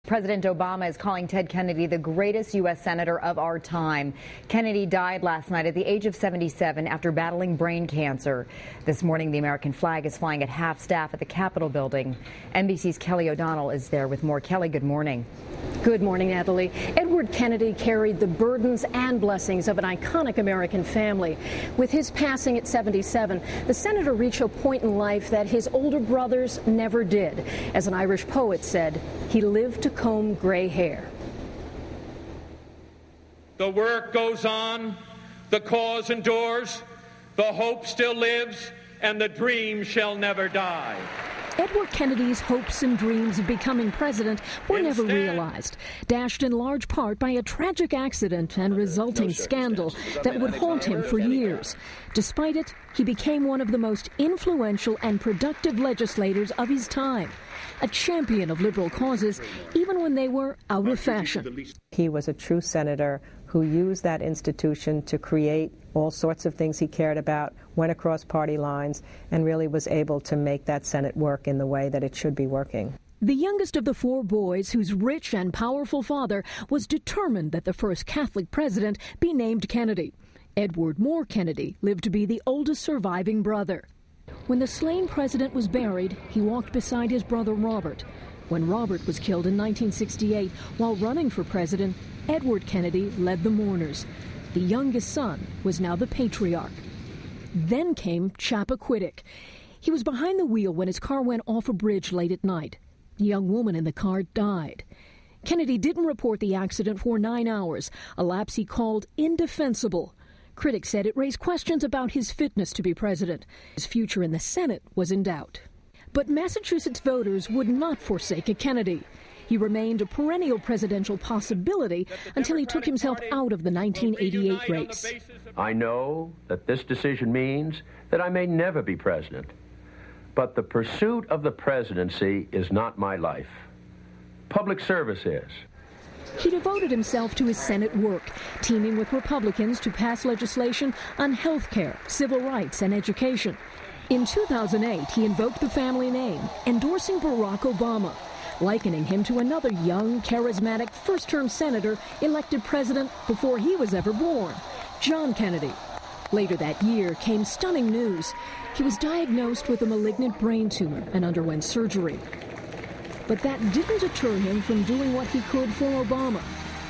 President Obama is calling Ted Kennedy the greatest U.S. senator of our time. Kennedy died last night at the age of 77 after battling brain cancer. This morning, the American flag is flying at half staff at the Capitol building. NBC's Kelly O'Donnell is there with more. Kelly, good morning. Good morning, Natalie. Edward Kennedy carried the burdens and blessings of an iconic American family. With his passing at 77, the senator reached a point in life that his older brothers never did. As an Irish poet said, he lived to comb gray hair. The work goes on, the cause endures, the hope still lives, and the dream shall never die. Edward Kennedy's hopes and dreams of becoming president were never realized, dashed in large part by a tragic accident and resulting scandal that would haunt him for years. Despite it, he became one of the most influential and productive legislators of his time, a champion of liberal causes even when they were out of fashion. He was a true senator who used that institution to create all sorts of things he cared about, went across party lines, and really was able to make that Senate work in the way that it should be working. The youngest of the four boys, whose rich and powerful father was determined that the first Catholic president be named Kennedy. Edward Moore Kennedy lived to be the oldest surviving brother. When the slain president was buried, he walked beside his brother Robert. When Robert was killed in 1968 while running for president, Edward Kennedy led the mourners. The youngest son was now the patriarch. Then came Chappaquiddick. He was behind the wheel when his car went off a bridge late at night. The young woman in the car died. Kennedy didn't report the accident for 9 hours, a lapse he called indefensible. Critics said it raised questions about his fitness to be president. His future in the Senate was in doubt. But Massachusetts voters would not forsake a Kennedy. He remained a perennial presidential possibility until he took himself out of the 1988 race. I know that this decision means that I may never be president, but the pursuit of the presidency is not my life. Public service is. He devoted himself to his Senate work, teaming with Republicans to pass legislation on health care, civil rights, and education. In 2008, he invoked the family name, endorsing Barack Obama, likening him to another young, charismatic first-term senator elected president before he was ever born, John Kennedy. Later that year came stunning news. He was diagnosed with a malignant brain tumor and underwent surgery. But that didn't deter him from doing what he could for Obama,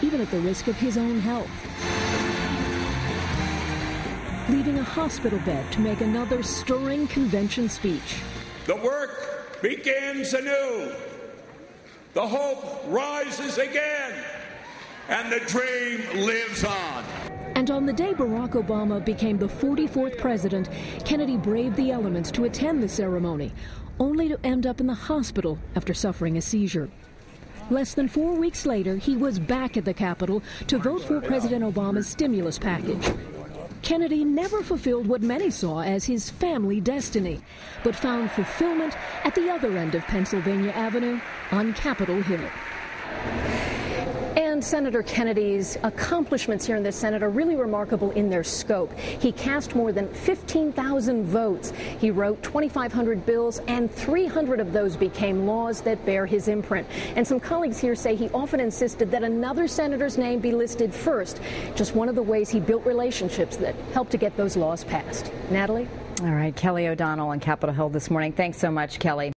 even at the risk of his own health. Leaving a hospital bed to make another stirring convention speech. The work begins anew. The hope rises again, and the dream lives on. And on the day Barack Obama became the 44th president, Kennedy braved the elements to attend the ceremony, only to end up in the hospital after suffering a seizure. Less than 4 weeks later, he was back at the Capitol to vote for President Obama's stimulus package. Kennedy never fulfilled what many saw as his family destiny, but found fulfillment at the other end of Pennsylvania Avenue on Capitol Hill. And Senator Kennedy's accomplishments here in the Senate are really remarkable in their scope. He cast more than 15,000 votes. He wrote 2,500 bills, and 300 of those became laws that bear his imprint. And some colleagues here say he often insisted that another senator's name be listed first, just one of the ways he built relationships that helped to get those laws passed. Natalie? All right, Kelly O'Donnell on Capitol Hill this morning. Thanks so much, Kelly.